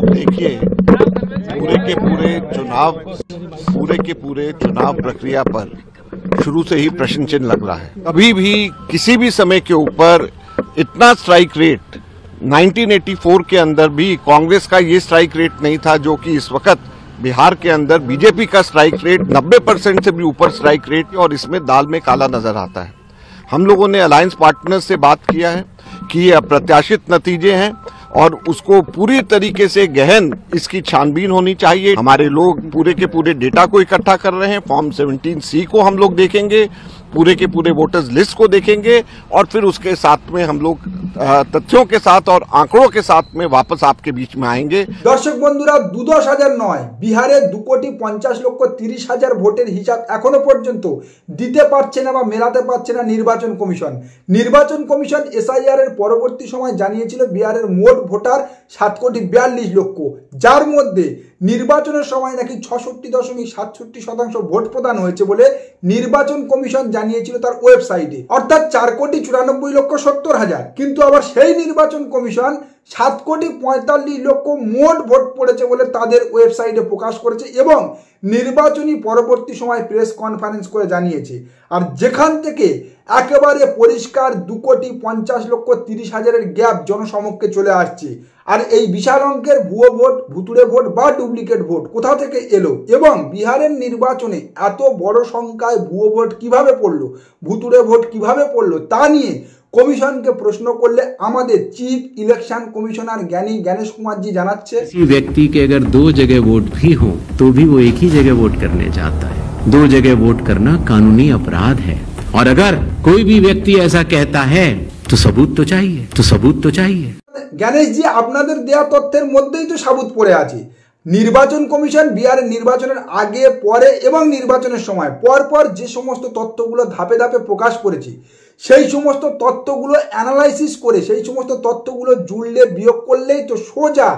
देखिए पूरे के पूरे चुनाव प्रक्रिया पर शुरू से ही प्रश्न चिन्ह लग रहा है। कभी भी किसी भी समय के ऊपर इतना स्ट्राइक रेट 1984 के अंदर भी कांग्रेस का ये स्ट्राइक रेट नहीं था जो कि इस वक्त बिहार के अंदर बीजेपी का स्ट्राइक रेट 90% से भी ऊपर स्ट्राइक रेट, और इसमें दाल में काला नजर आता है। हम लोगों ने अलायंस पार्टनर्स से बात किया है कि ये अप्रत्याशित नतीजे हैं और उसको पूरी तरीके से गहन इसकी छानबीन होनी चाहिए। हमारे लोग पूरे के पूरे डेटा को इकट्ठा कर रहे हैं। फॉर्म 17C को हम लोग देखेंगे, पूरे के पूरे वोटर्स लिस्ट को देखेंगे और फिर उसके साथ में हम लोग तथ्यों के साथ और आंकड़ों के साथ में वापस आपके बीच में आएंगे। दर्शक बंधुरा 2-10,000 নয়, বিহারে 2,50,30,000 ভোটের হিসাব এখনো পর্যন্ত দিতে পারছে না বা মেলাতে পারছে না নির্বাচন কমিশন। নির্বাচন কমিশন এসআইআর এর পরবর্তী সময় জানিয়েছিল বিহারের মোট ভোটার 7,42,00,000, যার মধ্যে নির্বাচনের সময় নাকি 66.67% ভোট প্রদান হয়েছে বলে নির্বাচন কমিশন জানিয়েছিল তার ওয়েবসাইটে, অর্থাৎ 4,94,70,000। কিন্তু আবার সেই নির্বাচন কমিশন 7,45,00,000 মোট ভোট পড়েছে বলে তাদের ওয়েবসাইটে প্রকাশ করেছে এবং নির্বাচনী পরবর্তী সময় প্রেস কনফারেন্স করে জানিয়েছে। আর যেখান থেকে একেবারে পরিষ্কার 2,50,30,000 গ্যাপ জনসমক্ষে চলে আসছে। আর এই বিশাল অঙ্কের ভুয়ো ভোট, ভুতুড়ে ভোট বা ডুপ্লিকেট ভোট কোথা থেকে এলো এবং বিহারের নির্বাচনে এত বড় সংখ্যায় ভুয়ো ভোট কিভাবে পড়লো, ভুতুড়ে ভোট কিভাবে পড়লো তা নিয়ে কমিশনকে প্রশ্ন করলে আমাদের chief election commissioner Gyanesh Kumar ji জানাচ্ছে, किसी व्यक्ति के अगर 2 जगह वोट भी हो तो भी वो एक ही जगह वोट करने जाता है। 2 जगह वोट करना कानूनी अपराध है और अगर कोई भी व्यक्ति ऐसा कहता है तो सबूत तो चाहिए। ज्ञानेश जी আপনাদের দেয়া তথ্যের মধ্যেই তো সাবুত পড়ে আছে। নির্বাচন কমিশন বিহারের নির্বাচনের আগে, পরে এবং নির্বাচনের সময় পরপর যে সমস্ত তথ্যগুলো ধাপে ধাপে প্রকাশ করেছে সেই সমস্ত তথ্যগুলো অ্যানালাইসিস করে সেই সমস্ত তথ্যগুলো জুড়লে বিয়োগ করলেই তো সোজা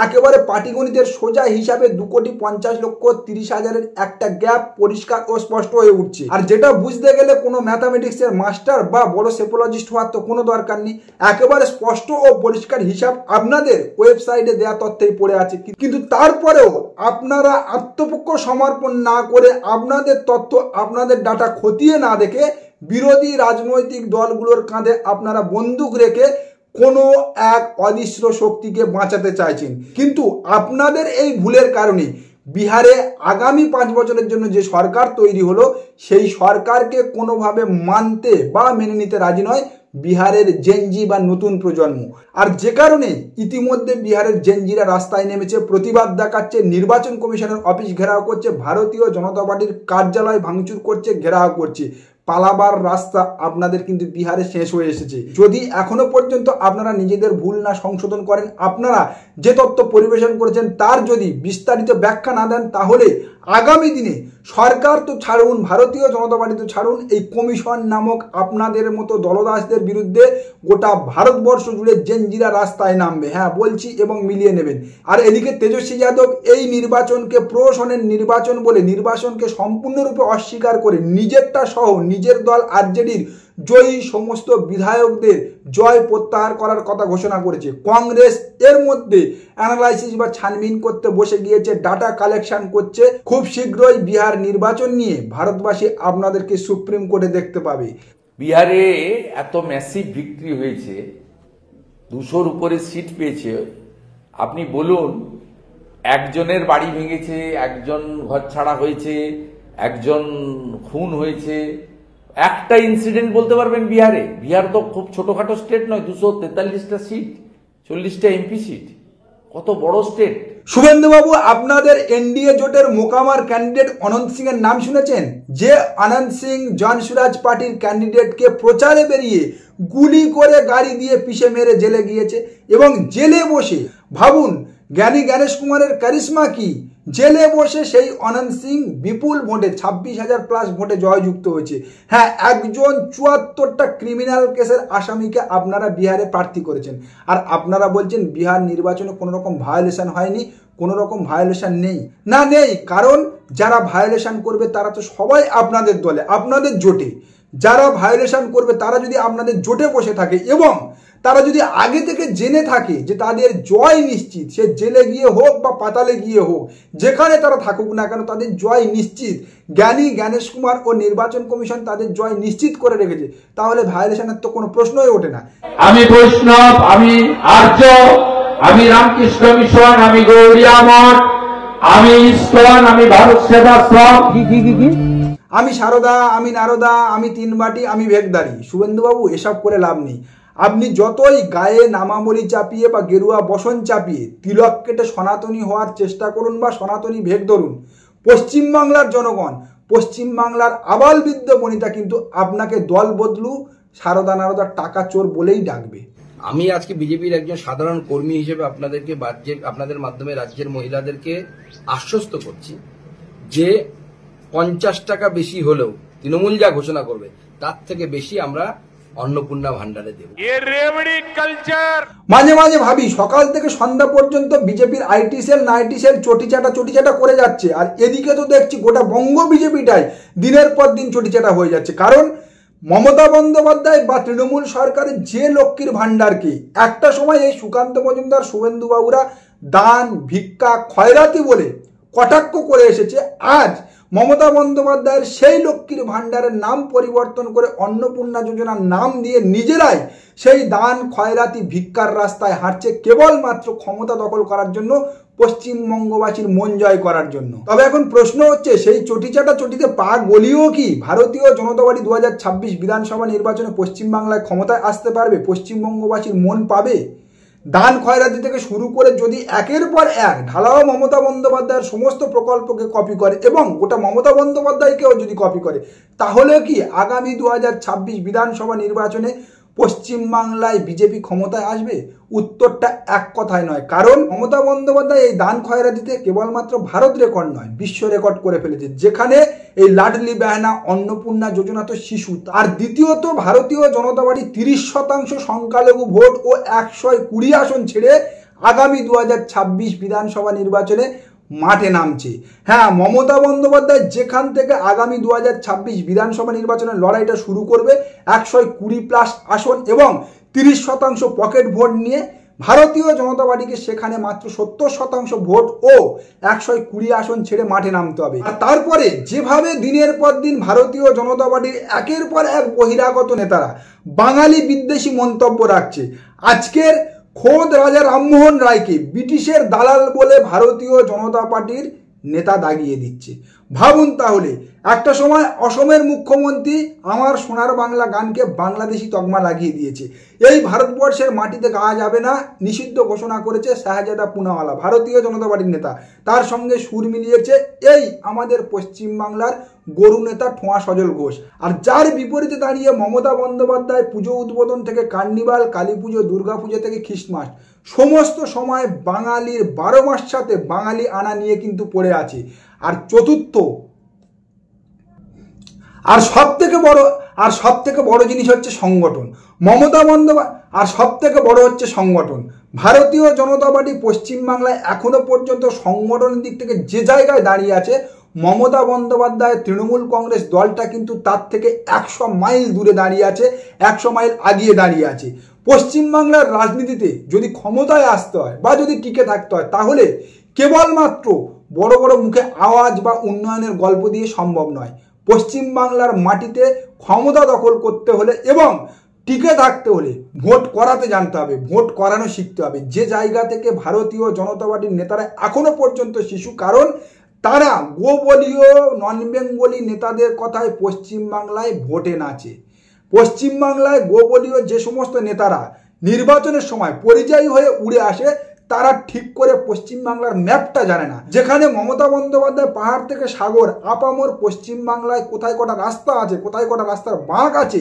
একেবারে পাটিগণিতের সোজা হিসাবে 2,50,30,000 একটা গ্যাপ পরিষ্কার ও স্পষ্ট হয়ে উঠছে। আর যেটা বুঝতে গেলে কোনো ম্যাথামেটিক্সের মাস্টার বা বড় সেপোলজিস্ট হওয়ার তো কোনো দরকার নেই, একেবারে স্পষ্ট ও পরিষ্কার হিসাব আপনাদের ওয়েবসাইটে দেওয়া তথ্যেই পড়ে আছে। কিন্তু তারপরেও আপনারা আত্মপক্ষ সমর্পণ না করে আপনাদের তথ্য, আপনাদের ডাটা খতিয়ে না দেখে বিরোধী রাজনৈতিক দলগুলোর কাঁধে আপনারা বন্দুক রেখে কোনো এক অদৃশ্য শক্তিকে বাঁচাতে চাইছেন। কিন্তু আপনাদের এই ভুলের কারণে বিহারে আগামী 5 বছরের জন্য যে সরকার তৈরি হলো সেই সরকারকে কোনোভাবে মানতে বা মেনে নিতে রাজি নয় বিহারের জেনজি বা নতুন প্রজন্ম। আর যে কারণে ইতিমধ্যে বিহারের জেনজিরা রাস্তায় নেমেছে, প্রতিবাদ দেখাচ্ছে, নির্বাচন কমিশনের অফিস ঘেরাও করছে, ভারতীয় জনতা পার্টির কার্যালয় ভাঙচুর করছে, ঘেরাও করছে। পালাবার রাস্তা আপনাদের কিন্তু বিহারে শেষ হয়ে এসেছে। যদি এখনো পর্যন্ত আপনারা নিজেদের ভুল না সংশোধন করেন, আপনারা যে তথ্য পরিবেশন করেছেন তার যদি বিস্তারিত ব্যাখ্যা না দেন, তাহলে আগামী দিনে সরকার তো ছাড়ুন, ভারতীয় জনতা পার্টি তো ছাড়ুন, এই কমিশন নামক আপনাদের মতো দলদাসদের বিরুদ্ধে গোটা ভারতবর্ষ জুড়ে জেনজিরা রাস্তায় নামবে। হ্যাঁ বলছি, এবং মিলিয়ে নেবেন। আর এদিকে তেজস্বী যাদব এই নির্বাচনকে প্রহসনের নির্বাচন বলে নির্বাচনকে সম্পূর্ণরূপে অস্বীকার করে নিজেরটা সহ নিজের দল আরজেডির জয়ী সমস্ত বিধায়কদের জয় প্রত্যাহার করার কথা ঘোষণা করেছে। কংগ্রেস এর মধ্যে অ্যানালাইসিস বা ছানবিন করতে বসে গিয়েছে, ডাটা কালেকশন করছে। খুব শীঘ্রই বিহার নির্বাচন নিয়ে ভারতবাসী আপনাদেরকে সুপ্রিম কোর্টে দেখতে পাবে। বিহারে এত ম্যাসিভ ভিক্টরি হয়েছে, 200-র উপরে সিট পেয়েছে। আপনি বলুন, একজনের বাড়ি ভেঙেছে, একজন ঘর ছাড়া হয়েছে, একজন খুন হয়েছে, একটা ইনসিডেন্ট বলতে পারবেন বিহারে? বিহার তো খুব ছোটখাটো স্টেট নয়, 243টা সিট, 40টা এমপি সিট, কত বড় স্টেট। শুভেন্দুবাবু, আপনাদের এনডিএ জোটের মোকামার ক্যান্ডিডেট অনন্ত সিং এর নাম শুনেছেন? যে অনন্ত সিং জনসুরাজ পার্টির ক্যান্ডিডেটকে প্রচারে বেরিয়ে গুলি করে গাড়ি দিয়ে পিষে মেরে জেলে গিয়েছে এবং জেলে বসে, ভাবুন ज्ञानेश कुमारेर कारिश्मा की, জেলে বসে সেই অনন্ত সিং বিপুল ভোটে 26,000+ ভোটে জয়যুক্ত হয়েছে। হ্যাঁ, একজন 74টা ক্রিমিনাল কেসের আসামিকে আপনারা বিহারে প্রার্থী করেছেন, আর আপনারা বলছেন বিহার নির্বাচনে কোনো রকম ভায়োলেশন হয়নি। কোনো রকম ভায়োলেশন নেই, নেই, কারণ যারা ভায়োলেশন করবে তারা তো সবাই আপনাদের দলে, আপনাদের জোটে। যারা ভায়োলেশন করবে তারা যদি আপনাদের জোটে বসে থাকে এবং তারা যদি আগে থেকে জেনে থাকে যে তাদের জয় নিশ্চিত, সে জেলে গিয়ে হোক বা পাতালে গিয়ে হোক, যেখানে তারা থাকুক না কেন তাদের জয় নিশ্চিত, জ্ঞানী জ্ঞানেশ কুমার ও নির্বাচন কমিশন তাদের জয় নিশ্চিত করে রেখেছে, তাহলে ভায়োলেশনের তো কোনো প্রশ্নই ওঠে না। আমি বৈষ্ণব, আমি আর্য, আমি রামকৃষ্ণ মিশন, আমি গৌড়িয়া মঠ, আমি ইস্কন, আমি ভারত সেবাশ্রম, আমি সারদা, আমি নারদা, আমি তিনবাটি, আমি ভেগদারি। শুভেন্দুবাবু এসব করে লাভ নেই। আপনি যতই গায়ে নামাবলী চাপিয়ে বা গেরুয়া বসন চাপিয়ে তিলক কেটে সনাতনী হওয়ার চেষ্টা করুন বা সনাতনী ভেগ ধরুন, পশ্চিমবাংলার জনগণ, পশ্চিমবাংলার আবাল বৃদ্ধ বনিতা কিন্তু আপনাকে দল বদলু সারদা নারদার টাকা চোর বলেই ডাকবে। আমি আজকে বিজেপির একজন সাধারণ কর্মী হিসেবে আপনাদের মাধ্যমে রাজ্যের মহিলাদেরকে আশ্বস্ত করছি যে 50 টাকা বেশি হলেও তৃণমূল যা ঘোষণা করবে তার থেকে বেশি আমরা অন্নপূর্ণা ভান্ডারে দেব। মাঝে মাঝে ভাবি সকাল থেকে সন্ধ্যা পর্যন্ত বিজেপির আইটি সেল নাইটি সেল চটিচাটা করে যাচ্ছে, আর এদিকে তো দেখছি গোটা বঙ্গ বিজেপিটাই দিনের পর দিন চটিচাটা হয়ে যাচ্ছে। কারণ মমতা বন্দ্যোপাধ্যায় বা তৃণমূল সরকারের যে লক্ষ্মীর ভান্ডারকে একটা সময় এই সুকান্ত মজুমদার শুভেন্দু বাবুরা দান ভিক্ষা খয়রাতি বলে কটাক্ষ করে এসেছে, আজ মমতা বন্দ্যোপাধ্যায়ের সেই লক্ষ্মীর ভান্ডারের নাম পরিবর্তন করে অন্নপূর্ণা যোজনার নাম দিয়ে নিজেরাই সেই দান খয়রাতি ভিক্ষার রাস্তায় হাঁটছে কেবলমাত্র ক্ষমতা দখল করার জন্য, পশ্চিমবঙ্গবাসীর মন জয় করার জন্য। তবে এখন প্রশ্ন হচ্ছে সেই চটিতে পা গলিয়েও কি ভারতীয় জনতা পার্টি 2026 বিধানসভা নির্বাচনে পশ্চিমবাংলায় ক্ষমতায় আসতে পারবে? পশ্চিমবঙ্গবাসীর মন পাবে? দান খয়রাতি থেকে শুরু করে যদি একের পর এক ঢালাও মমতা বন্দ্যোপাধ্যায়ের সমস্ত প্রকল্পকে কপি করে এবং গোটা মমতা বন্দ্যোপাধ্যায়কেও যদি কপি করে, তাহলে কি আগামী 2026 বিধানসভা নির্বাচনে পশ্চিমবাংলায় বিজেপি ক্ষমতায় আসবে? উত্তরটা এক কথায় নয়। কারণ মমতা বন্দ্যোপাধ্যায় এই দান খয়রাতিতে কেবলমাত্র ভারত রেকর্ড নয়, বিশ্ব রেকর্ড করে ফেলেছে, যেখানে এই লাডলি বেহানা অন্নপূর্ণা যোজনা তো শিশু। আর দ্বিতীয়ত ভারতীয় জনতা পার্টি 30% সংখ্যালঘু ভোট ও 120 আসন ছেড়ে আগামী 2026 বিধানসভা নির্বাচনে মাঠে নামছে। হ্যাঁ, মমতা বন্দ্যোপাধ্যায় যেখান থেকে আগামী 2026 বিধানসভা নির্বাচনের লড়াইটা শুরু করবে 120+ আসন এবং 30% পকেট ভোট নিয়ে, ভারতীয় জনতা পার্টিকে সেখানে মাত্র 70% ভোট ও 120 আসন ছেড়ে মাঠে নামতে হবে। আর তারপরে যেভাবে দিনের পর দিন ভারতীয় জনতা পার্টির একের পর এক বহিরাগত নেতারা বাঙালি বিদ্বেষী মন্তব্য রাখছে, আজকের খোদ রাজা রামমোহন রায়কে ব্রিটিশের দালাল বলে ভারতীয় জনতা পার্টির নেতা দাগিয়ে দিচ্ছে। ভাবুন তাহলে, একটা সময় অসমের মুখ্যমন্ত্রী আমার সোনার বাংলা গানকে বাংলাদেশি তকমা লাগিয়ে দিয়েছে, এই ভারতবর্ষের মাটিতে গাওয়া যাবে না নিষিদ্ধ ঘোষণা করেছে শাহজাদা পুনাওয়ালা, ভারতীয় জনতা পার্টির নেতা। তার সঙ্গে সুর মিলিয়েছে এই আমাদের পশ্চিমবাংলার গরু নেতা ঠোঁয়া সজল ঘোষ। আর যার বিপরীতে দাঁড়িয়ে মমতা বন্দ্যোপাধ্যায় পুজো উদ্বোধন থেকে কার্নিভাল, কালী পুজো, দুর্গা পুজো থেকে খ্রিস্টমাস সমস্ত সময় বাঙালির 12 মাস সাথে বাঙালি আনা নিয়ে কিন্তু পড়ে আছে। আর চতুর্থ আর সব থেকে বড় জিনিস হচ্ছে সংগঠন। মমতা বন্দ্যোপাধ্যায় আর সব থেকে বড় হচ্ছে সংগঠন। ভারতীয় জনতা পার্টি পশ্চিমবাংলায় এখনো পর্যন্ত সংগঠনের দিক থেকে যে জায়গায় দাঁড়িয়ে আছে, মমতা বন্দ্যোপাধ্যায়ের তৃণমূল কংগ্রেস দলটা কিন্তু তার থেকে 100 মাইল দূরে দাঁড়িয়ে আছে, 100 মাইল আগিয়ে দাঁড়িয়ে আছে। পশ্চিমবাংলার রাজনীতিতে যদি ক্ষমতায় আসতে হয় বা যদি টিকে থাকতে হয়, তাহলে কেবলমাত্র বড় বড় মুখে আওয়াজ বা উন্নয়নের গল্প দিয়ে সম্ভব নয়। পশ্চিমবাংলার মাটিতে ক্ষমতা দখল করতে হলে এবং টিকে থাকতে হলে ভোট করাতে জানতে হবে, ভোট করানো শিখতে হবে, যে জায়গা থেকে ভারতীয় জনতা পার্টির নেতারা এখনো পর্যন্ত শিশু। কারণ তারা গোবলীয় নন বেঙ্গলি নেতাদের কথায় পশ্চিমবাংলায় ভোটে নাচে। পশ্চিমবাংলায় গোবলীয় যে সমস্ত নেতারা নির্বাচনের সময় পরিযায়ী হয়ে উড়ে আসে, তারা ঠিক করে পশ্চিমবাংলার ম্যাপটা জানে না। যেখানে মমতা বন্দ্যোপাধ্যায় পাহাড় থেকে সাগর আপামর পশ্চিমবাংলায় কোথায় কটা রাস্তা আছে, কোথায় কটা রাস্তার বাঁক আছে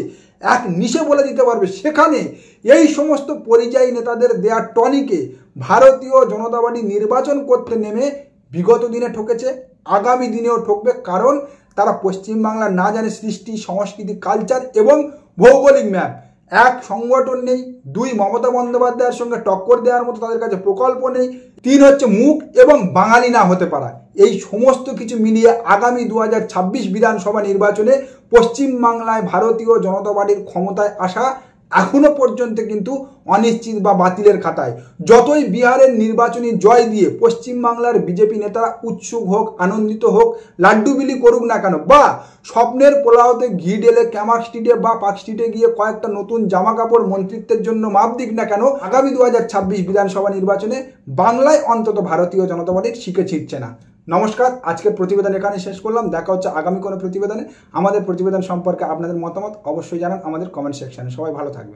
এক নিশে বলে দিতে পারবে, সেখানে এই সমস্ত পরিযায়ী নেতাদের দেয়া টনিকে ভারতীয় জনতা পার্টি নির্বাচন করতে নেমে বিগত দিনে ঠকেছে, আগামী দিনেও ঠকবে। কারণ তারা পশ্চিমবাংলা না জানে সৃষ্টি, সংস্কৃতি, কালচার এবং ভৌগোলিক ম্যাপ। এক সংগঠন নেই, ২ মমতা বন্দ্যোপাধ্যায়ের সঙ্গে টক্কর দেওয়ার মতো তাদের কাছে প্রকল্প নেই, ৩ হচ্ছে মুখ এবং বাঙালি না হতে পারা। এই সমস্ত কিছু মিলিয়ে আগামী 2026 বিধানসভা নির্বাচনে পশ্চিমবাংলায় ভারতীয় জনতা পার্টির ক্ষমতায় আসা এখনো পর্যন্ত কিন্তু অনিশ্চিত বা বাতিলের খাতায়। যতই বিহারের নির্বাচনী জয় দিয়ে পশ্চিমবাংলার বিজেপি নেতারা উৎসুক হোক, আনন্দিত হোক, লাড্ডু বিলি করুক না কেন, বা স্বপ্নের পোলাওতে ঘি ঢেলে ক্যামাক স্ট্রিটে বা পার্ক স্ট্রিটে গিয়ে কয়েকটা নতুন জামা কাপড় মন্ত্রিত্বের জন্য মাপ দিক না কেন, আগামী 2026 বিধানসভা নির্বাচনে বাংলায় অন্তত ভারতীয় জনতা পার্টির শিখে ছিটছে না। নমস্কার, আজকের প্রতিবেদন এখানে শেষ করলাম। দেখা হচ্ছে আগামী কোনো প্রতিবেদনে। আমাদের প্রতিবেদন সম্পর্কে আপনাদের মতামত অবশ্যই জানান আমাদের কমেন্ট সেকশনে। সবাই ভালো থাকবে।